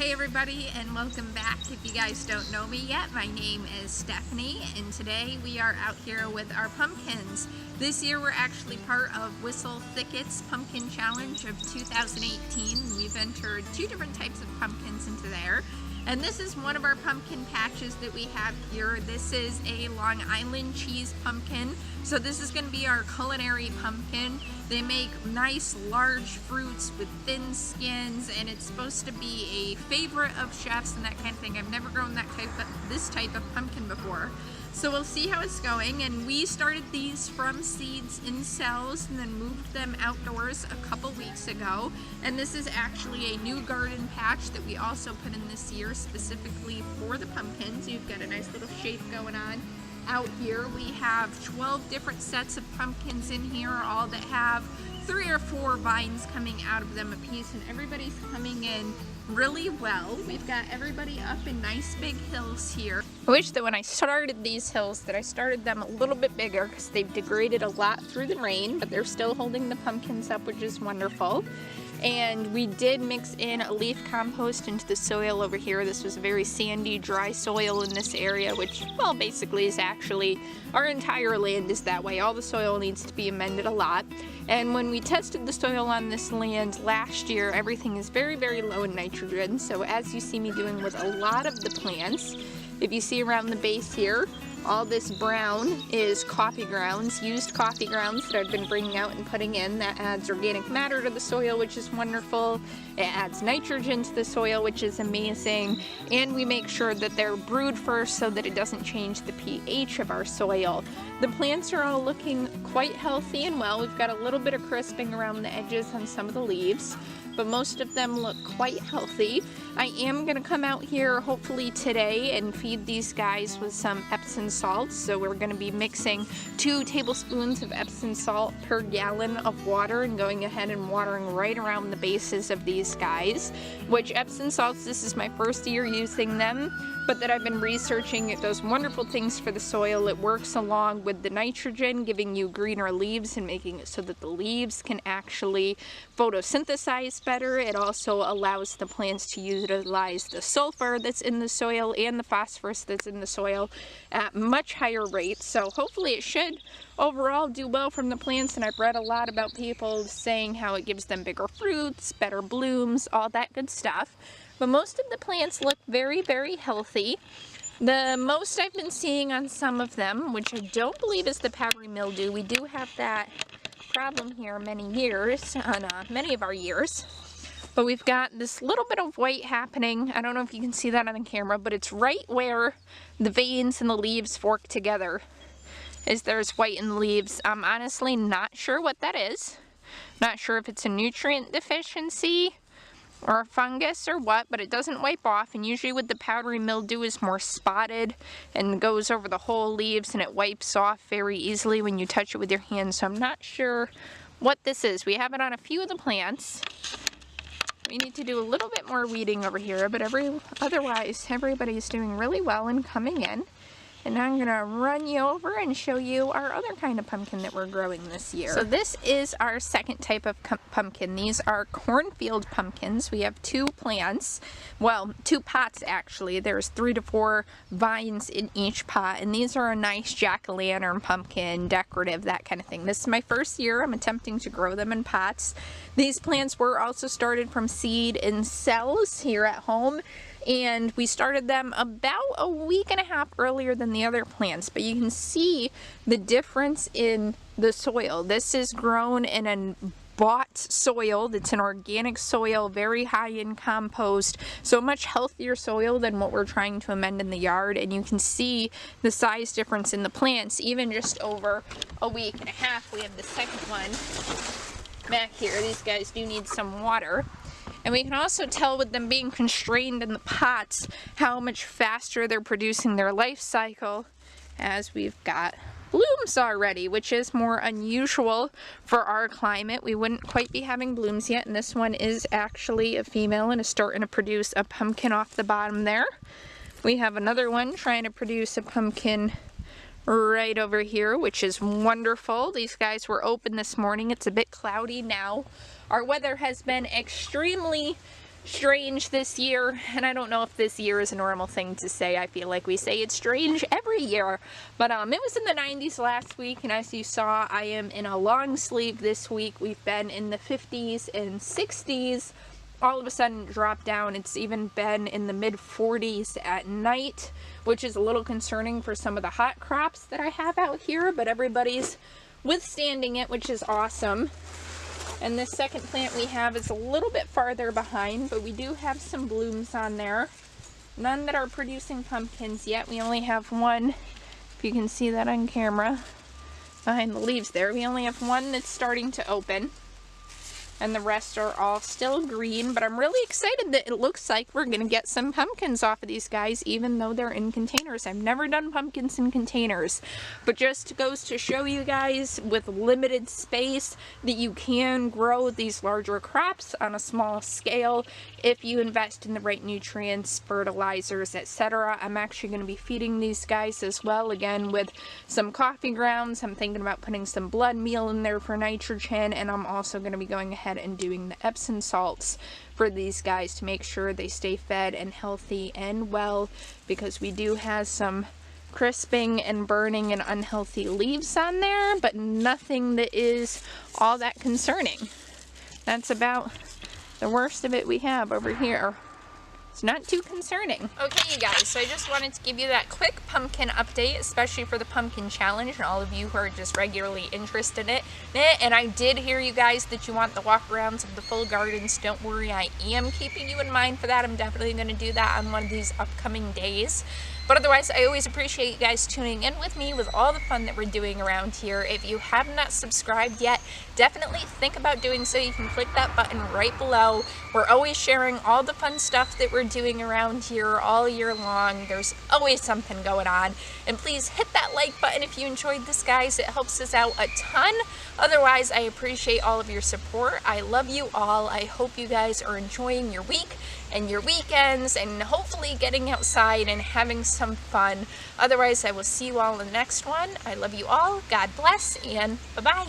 Hey everybody, and welcome back. If you guys don't know me yet, my name is Stephanie, and today we are out here with our pumpkins. This year we're actually part of Thicket's Pumpkin Challenge of 2018. We've entered 2 different types of pumpkins into there. And this is one of our pumpkin patches that we have here. This is a Long Island cheese pumpkin. So this is going to be our culinary pumpkin. They make nice large fruits with thin skins, and it's supposed to be a favorite of chefs and that kind of thing. I've never grown this type of pumpkin before. So we'll see how it's going, and we started these from seeds in cells and then moved them outdoors a couple weeks ago. And this is actually a new garden patch that we also put in this year specifically for the pumpkins. You've got a nice little shape going on. Out here we have 12 different sets of pumpkins in here, all that have 3 or 4 vines coming out of them a piece, and everybody's coming in really well. We've got everybody up in nice big hills here. I wish that when I started these hills that I started them a little bit bigger because they've degraded a lot through the rain, but they're still holding the pumpkins up, which is wonderful. And we did mix in a leaf compost into the soil over here. This was a very sandy, dry soil in this area, which, well, basically is actually, our entire land is that way. All the soil needs to be amended a lot. And when we tested the soil on this land last year, everything is very, very low in nitrogen. So as you see me doing with a lot of the plants, if you see around the base here, all this brown is coffee grounds, used coffee grounds that I've been bringing out and putting in. That adds organic matter to the soil, which is wonderful. It adds nitrogen to the soil, which is amazing. And we make sure that they're brewed first so that it doesn't change the pH of our soil. The plants are all looking quite healthy and well. We've got a little bit of crisping around the edges on some of the leaves, but most of them look quite healthy. I am going to come out here hopefully today and feed these guys with some Epsom salt. So we're going to be mixing 2 tablespoons of Epsom salt per gallon of water and going ahead and watering right around the bases of these guys. Which Epsom salts, this is my first year using them, but that I've been researching. It does wonderful things for the soil. It works along with the nitrogen, giving you greener leaves and making it so that the leaves can actually photosynthesize better. It also allows the plants to utilize the sulfur that's in the soil and the phosphorus that's in the soil at much higher rates. So hopefully it should overall do well from the plants, and I've read a lot about people saying how it gives them bigger fruits, better blooms, all that good stuff. But most of the plants look very, very healthy. The most I've been seeing on some of them, which I don't believe is the powdery mildew. We do have that problem here many years, on many of our years. But we've got this little bit of white happening. I don't know if you can see that on the camera, but it's right where the veins and the leaves fork together. There's white in the leaves. I'm honestly not sure what that is. Not sure if it's a nutrient deficiency or a fungus or what, but it doesn't wipe off. And usually with the powdery mildew is more spotted and goes over the whole leaves, and it wipes off very easily when you touch it with your hands. So I'm not sure what this is. We have it on a few of the plants. We need to do a little bit more weeding over here, but otherwise everybody's doing really well and coming in. And now I'm going to run you over and show you our other kind of pumpkin that we're growing this year. So this is our second type of pumpkin. These are cornfield pumpkins. We have 2 plants. Well, 2 pots actually. There's 3 to 4 vines in each pot. And these are a nice jack-o'-lantern pumpkin, decorative, that kind of thing. This is my first year. I'm attempting to grow them in pots. These plants were also started from seed in cells here at home. And we started them about a week and a half earlier than the other plants, but you can see the difference in the soil. This is grown in a bought soil that's an organic soil, very high in compost, so much healthier soil than what we're trying to amend in the yard. And you can see the size difference in the plants even just over a week and a half. We have the second one back here. These guys do need some water. And we can also tell with them being constrained in the pots how much faster they're producing their life cycle, as we've got blooms already, which is more unusual for our climate. We wouldn't quite be having blooms yet, and this one is actually a female and is starting to produce a pumpkin off the bottom there. We have another one trying to produce a pumpkin right over here, which is wonderful. These guys were open this morning. It's a bit cloudy now. Our weather has been extremely strange this year, and I don't know if this year is a normal thing to say. I feel like we say it's strange every year, but it was in the 90s last week, and as you saw, I am in a long sleeve this week. We've been in the 50s and 60s, all of a sudden dropped down. It's even been in the mid 40s at night, which is a little concerning for some of the hot crops that I have out here, but everybody's withstanding it, which is awesome. And this second plant we have is a little bit farther behind, but we do have some blooms on there. None that are producing pumpkins yet. We only have one, if you can see that on camera, behind the leaves there. We only have one that's starting to open, and the rest are all still green, but I'm really excited that it looks like we're gonna get some pumpkins off of these guys, even though they're in containers. I've never done pumpkins in containers, but just goes to show you guys with limited space that you can grow these larger crops on a small scale if you invest in the right nutrients, fertilizers, etc. I'm actually going to be feeding these guys as well, again with some coffee grounds. I'm thinking about putting some blood meal in there for nitrogen, and I'm also going to be going ahead and doing the Epsom salts for these guys to make sure they stay fed and healthy and well, because we do have some crisping and burning and unhealthy leaves on there, but nothing that is all that concerning. That's about the worst of it we have over here. It's not too concerning. Okay, you guys, so I just wanted to give you that quick pumpkin update, especially for the pumpkin challenge and all of you who are just regularly interested in it. And I did hear you guys that you want the walkarounds of the full gardens. Don't worry, I am keeping you in mind for that. I'm definitely going to do that on one of these upcoming days. But otherwise, I always appreciate you guys tuning in with me with all the fun that we're doing around here. If you have not subscribed yet, definitely think about doing so. You can click that button right below. We're always sharing all the fun stuff that we're doing around here all year long. There's always something going on. And please hit that like button if you enjoyed this, guys. It helps us out a ton. Otherwise, I appreciate all of your support. I love you all. I hope you guys are enjoying your week and your weekends, and hopefully getting outside and having some fun. Otherwise, I will see you all in the next one. I love you all. God bless, and bye-bye.